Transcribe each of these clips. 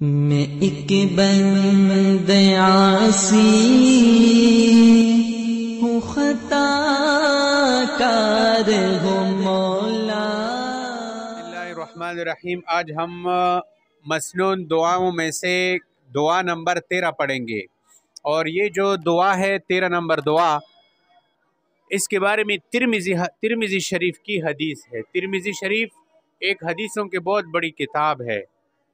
میں ایک بند عاصی ہوں، خطا کار ہوں مولا۔ بسم اللہ الرحمن الرحیم۔ آج ہم مسنون دعاؤں میں سے دعا نمبر 13 پڑھیں گے، اور یہ جو دعا ہے 13 نمبر دعا، اس کے بارے میں ترمذی شریف کی حدیث ہے۔ ترمذی شریف ایک حدیثوں کی بہت بڑی کتاب ہے،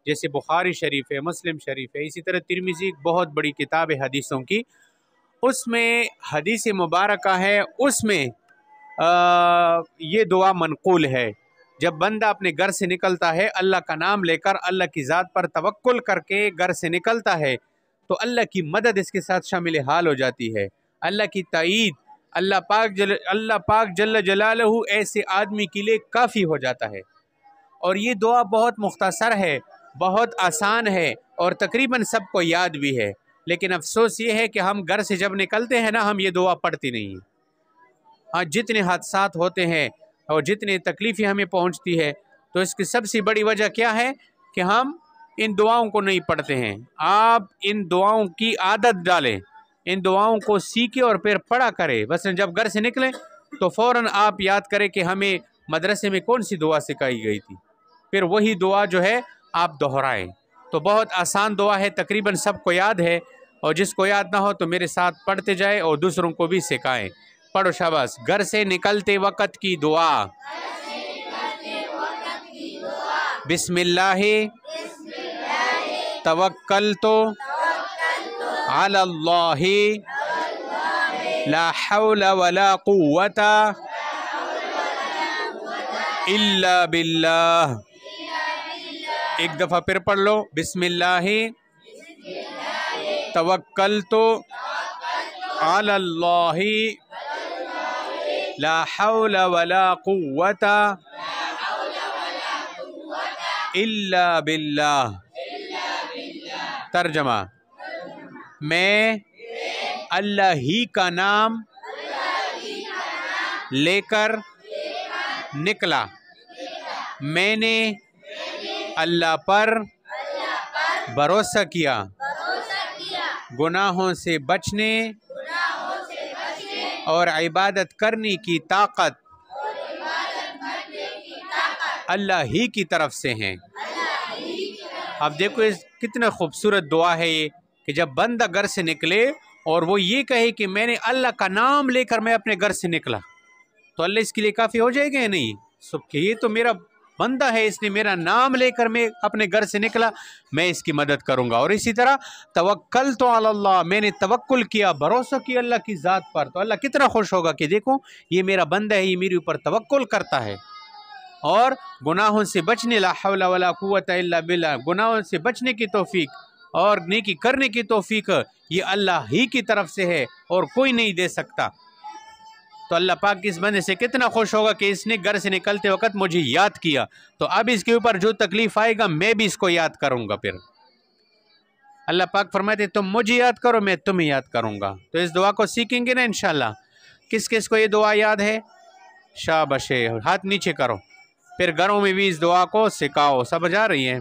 جیسے بخاری شریف ہے، مسلم شریف ہے، اسی طرح ترمذی ایک بہت بڑی کتاب ہے حدیثوں کی۔ اس میں حدیث مبارکہ ہے، اس میں یہ دعا منقول ہے۔ جب بندہ اپنے گھر سے نکلتا ہے، اللہ کا نام لے کر، اللہ کی ذات پر توکل کر کے گھر سے نکلتا ہے، تو اللہ کی مدد اس کے ساتھ شامل حال ہو جاتی ہے، اللہ کی تائید، اللہ پاک جل جلالہ ایسے آدمی کے لیے کافی ہو جاتا ہے۔ اور یہ دعا بہت مختصر ہے، بہت آسان ہے، اور تقریباً سب کو یاد بھی ہے، لیکن افسوس یہ ہے کہ ہم گھر سے جب نکلتے ہیں نا، ہم یہ دعا پڑھتے نہیں ہیں۔ ہاں، جتنے حادثات ہوتے ہیں اور جتنے تکلیفیں ہمیں پہنچتی ہے، تو اس کی سب سے بڑی وجہ کیا ہے کہ ہم ان دعاؤں کو نہیں پڑھتے ہیں۔ آپ ان دعاؤں کی عادت ڈالیں، ان دعاؤں کو سیکھیں اور پھر پڑھا کریں۔ بس جب گھر سے نکلیں تو فوراً آپ یاد کریں کہ ہمیں مدرسے میں کون سی دعا سکھائی گئی تھی، پھر وہی دعا جو ہے آپ دہرائیں۔ تو بہت آسان دعا ہے، تقریباً سب کو یاد ہے، اور جس کو یاد نہ ہو تو میرے ساتھ پڑھتے جائیں اور دوسروں کو بھی سکھائیں۔ پڑھو شاباش۔ گھر سے نکلتے وقت کی دعا، بسم اللہ توکلت علی اللہ لا حول ولا قوت الا باللہ۔ ایک دفعہ پھر پڑھ لو، بسم اللہ توکلت علی اللہ لا حول ولا قوت الا باللہ۔ ترجمہ: میں اللہ ہی کا نام لے کر نکلا، میں نے اللہ پر بھروسہ کیا، گناہوں سے بچنے اور عبادت کرنے کی طاقت اللہ ہی کی طرف سے ہیں۔ اب دیکھو کتنا خوبصورت دعا ہے یہ، کہ جب بندہ گھر سے نکلے اور وہ یہ کہے کہ میں نے اللہ کا نام لے کر میں اپنے گھر سے نکلا، تو اللہ اس کے لیے کافی ہو جائے گا یا نہیں؟ کہ یہ تو میرا بندہ ہے، اس نے میرا نام لے کر میں اپنے گھر سے نکلا، میں اس کی مدد کروں گا۔ اور اسی طرح توکلت علی اللہ، میں نے توکل کیا، بھروسہ کیا اللہ کی ذات پر، تو اللہ کتنا خوش ہوگا کہ دیکھو یہ میرا بندہ ہے، یہ میرے اوپر توکل کرتا ہے۔ اور گناہوں سے بچنے، لا حول ولا قوت الا باللہ، گناہوں سے بچنے کی توفیق اور نیکی کرنے کی توفیق یہ اللہ ہی کی طرف سے ہے، اور کوئی نہیں دے سکتا۔ تو اللہ پاک اس بندے سے کتنا خوش ہوگا کہ اس نے گھر سے نکلتے وقت مجھے یاد کیا، تو اب اس کے اوپر جو تکلیف آئے گا میں بھی اس کو یاد کروں گا۔ پھر اللہ پاک فرماتے تم مجھے یاد کرو، میں تمہیں یاد کروں گا۔ تو اس دعا کو سیکھیں گے نا انشاءاللہ۔ کس کس کو یہ دعا یاد ہے؟ شاباش، ہاتھ نیچے کرو، پھر گھروں میں بھی اس دعا کو سکھاؤ۔ سمجھ آ رہی ہے؟